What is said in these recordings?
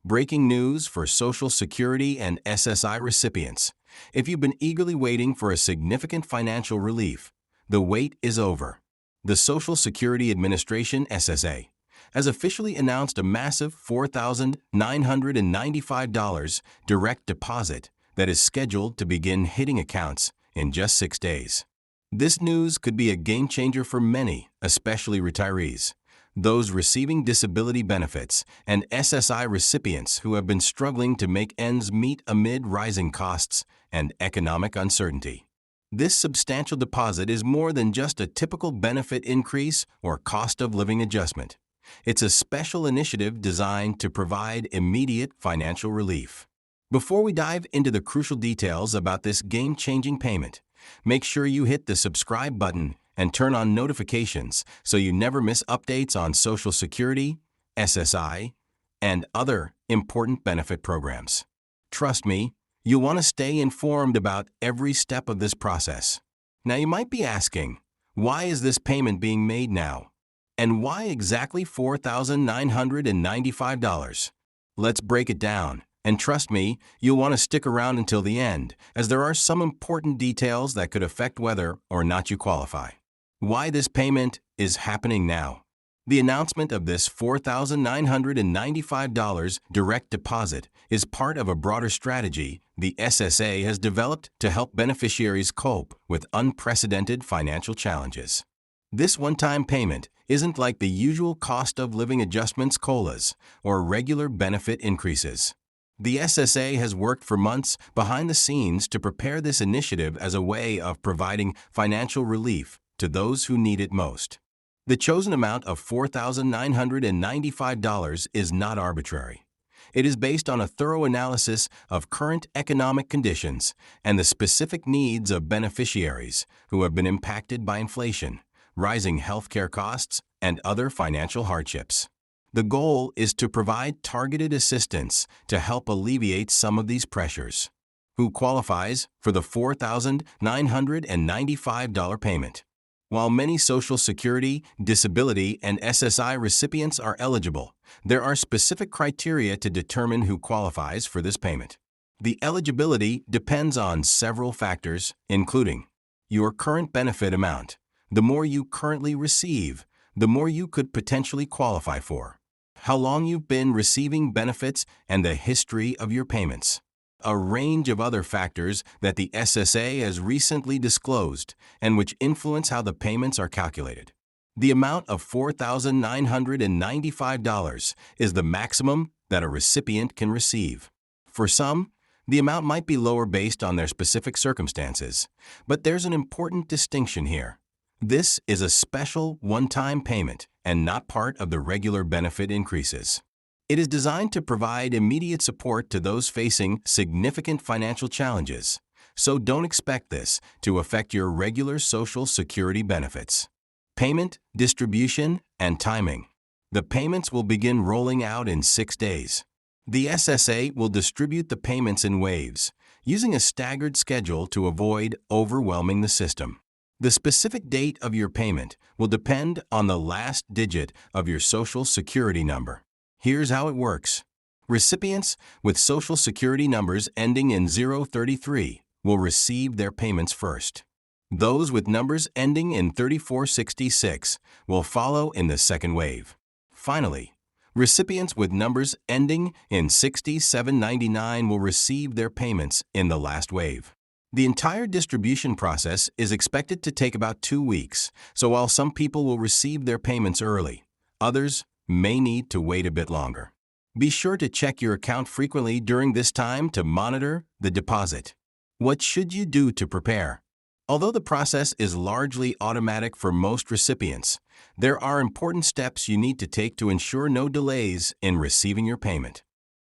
Breaking news for Social Security and SSI recipients. If you've been eagerly waiting for a significant financial relief, the wait is over. The Social Security Administration SSA has officially announced a massive $4,995 direct deposit that is scheduled to begin hitting accounts in just 6 days. This news could be a game changer for many, especially retirees, those receiving disability benefits, and SSI recipients who have been struggling to make ends meet amid rising costs and economic uncertainty. This substantial deposit is more than just a typical benefit increase or cost of living adjustment. It's a special initiative designed to provide immediate financial relief. Before we dive into the crucial details about this game-changing payment, make sure you hit the subscribe button and turn on notifications so you never miss updates on Social Security, SSI, and other important benefit programs. Trust me, you'll want to stay informed about every step of this process. Now you might be asking, why is this payment being made now? And why exactly $4,995? Let's break it down. And trust me, you'll want to stick around until the end, as there are some important details that could affect whether or not you qualify. Why this payment is happening now. The announcement of this $4,995 direct deposit is part of a broader strategy the SSA has developed to help beneficiaries cope with unprecedented financial challenges. This one-time payment isn't like the usual cost of living adjustments COLAs or regular benefit increases. The SSA has worked for months behind the scenes to prepare this initiative as a way of providing financial relief to those who need it most. The chosen amount of $4,995 is not arbitrary. It is based on a thorough analysis of current economic conditions and the specific needs of beneficiaries who have been impacted by inflation, rising healthcare costs, and other financial hardships. The goal is to provide targeted assistance to help alleviate some of these pressures. Who qualifies for the $4,995 payment? While many Social Security, Disability, and SSI recipients are eligible, there are specific criteria to determine who qualifies for this payment. The eligibility depends on several factors, including your current benefit amount. The more you currently receive, the more you could potentially qualify for. How long you've been receiving benefits and the history of your payments. A range of other factors that the SSA has recently disclosed and which influence how the payments are calculated. The amount of $4,995 is the maximum that a recipient can receive. For some, the amount might be lower based on their specific circumstances, but there's an important distinction here. This is a special one-time payment and not part of the regular benefit increases. It is designed to provide immediate support to those facing significant financial challenges, so don't expect this to affect your regular Social Security benefits. Payment, distribution, and timing. The payments will begin rolling out in 6 days. The SSA will distribute the payments in waves, using a staggered schedule to avoid overwhelming the system. The specific date of your payment will depend on the last digit of your Social Security number. Here's how it works. Recipients with Social Security numbers ending in 033 will receive their payments first. Those with numbers ending in 3466 will follow in the second wave. Finally, recipients with numbers ending in 6799 will receive their payments in the last wave. The entire distribution process is expected to take about 2 weeks, so while some people will receive their payments early, others may need to wait a bit longer. Be sure to check your account frequently during this time to monitor the deposit. What should you do to prepare? Although the process is largely automatic for most recipients, there are important steps you need to take to ensure no delays in receiving your payment.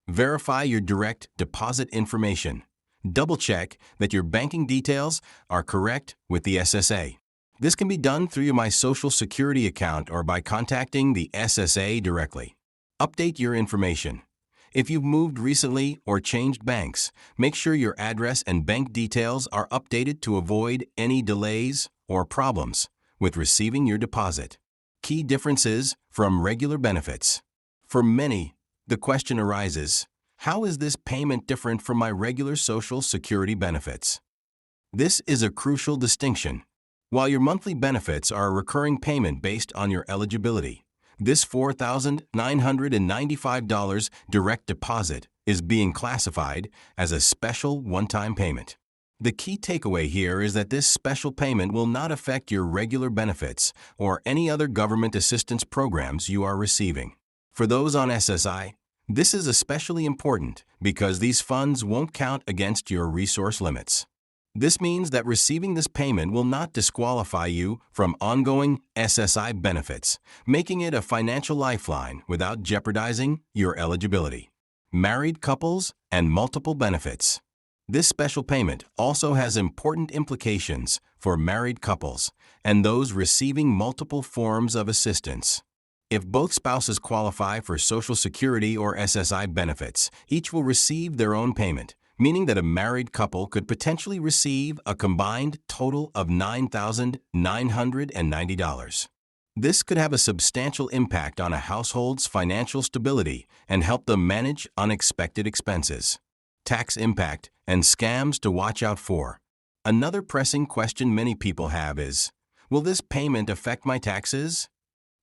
Verify your direct deposit information. Double-check that your banking details are correct with the SSA. This can be done through my Social Security account or by contacting the SSA directly. Update your information. If you've moved recently or changed banks, make sure your address and bank details are updated to avoid any delays or problems with receiving your deposit. Key differences from regular benefits. For many, The question arises, how is this payment different from my regular Social Security benefits? This is a crucial distinction. While your monthly benefits are a recurring payment based on your eligibility, this $4,995 direct deposit is being classified as a special one-time payment. The key takeaway here is that this special payment will not affect your regular benefits or any other government assistance programs you are receiving. For those on SSI, this is especially important because these funds won't count against your resource limits. This means that receiving this payment will not disqualify you from ongoing SSI benefits, making it a financial lifeline without jeopardizing your eligibility. Married couples and multiple benefits. This special payment also has important implications for married couples and those receiving multiple forms of assistance. If both spouses qualify for Social Security or SSI benefits, each will receive their own payment, meaning that a married couple could potentially receive a combined total of $9,990. This could have a substantial impact on a household's financial stability and help them manage unexpected expenses. Tax impact and scams to watch out for. Another pressing question many people have is, will this payment affect my taxes?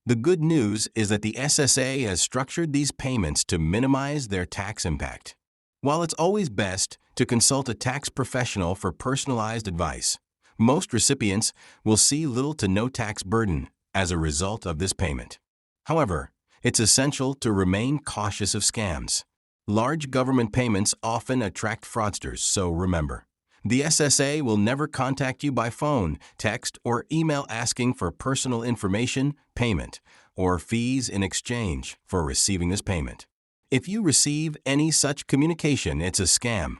The good news is that the SSA has structured these payments to minimize their tax impact. While it's always best to consult a tax professional for personalized advice, most recipients will see little to no tax burden as a result of this payment. However, it's essential to remain cautious of scams. Large government payments often attract fraudsters, so remember, the SSA will never contact you by phone, text, or email asking for personal information, payment, or fees in exchange for receiving this payment. If you receive any such communication, it's a scam.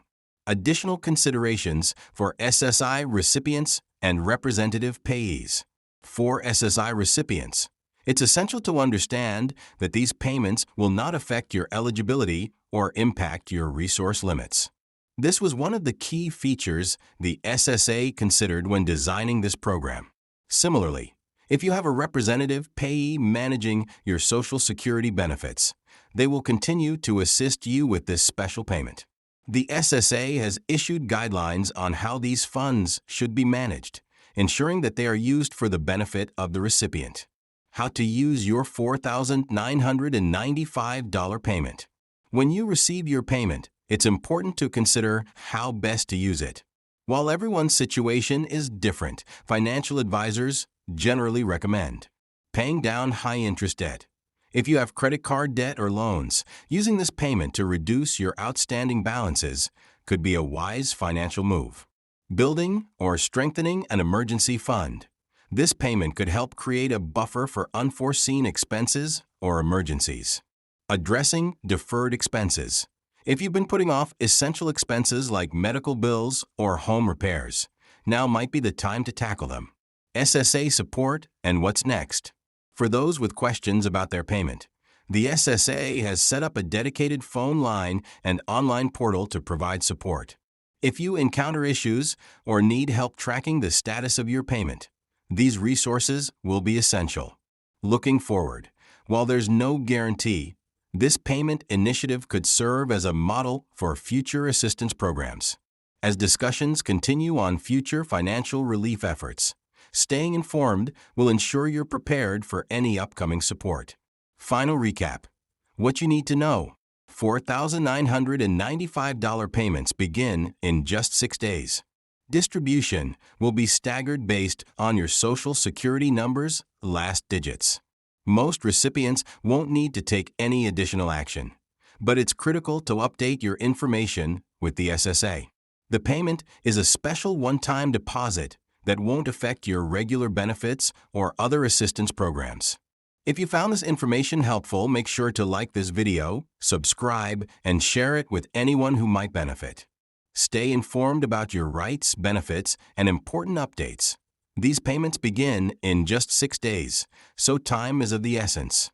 Additional considerations for SSI recipients and representative payees. For SSI recipients, it's essential to understand that these payments will not affect your eligibility or impact your resource limits. This was one of the key features the SSA considered when designing this program. Similarly, if you have a representative payee managing your Social Security benefits, they will continue to assist you with this special payment. The SSA has issued guidelines on how these funds should be managed, ensuring that they are used for the benefit of the recipient. How to use your $4,995 payment. When you receive your payment, it's important to consider how best to use it. While everyone's situation is different, financial advisors generally recommend paying down high-interest debt. If you have credit card debt or loans, using this payment to reduce your outstanding balances could be a wise financial move. Building or strengthening an emergency fund. This payment could help create a buffer for unforeseen expenses or emergencies. Addressing deferred expenses. If you've been putting off essential expenses like medical bills or home repairs, now might be the time to tackle them. SSA support and what's next. For those with questions about their payment, the SSA has set up a dedicated phone line and online portal to provide support. If you encounter issues or need help tracking the status of your payment, these resources will be essential. Looking forward, while there's no guarantee, this payment initiative could serve as a model for future assistance programs. As discussions continue on future financial relief efforts, staying informed will ensure you're prepared for any upcoming support. Final recap. What you need to know. $4,995 payments begin in just 6 days. Distribution will be staggered based on your Social Security number's last digits. Most recipients won't need to take any additional action, but it's critical to update your information with the SSA. The payment is a special one-time deposit that won't affect your regular benefits or other assistance programs. If you found this information helpful, make sure to like this video, subscribe, and share it with anyone who might benefit. Stay informed about your rights, benefits, and important updates. These payments begin in just 6 days, so time is of the essence.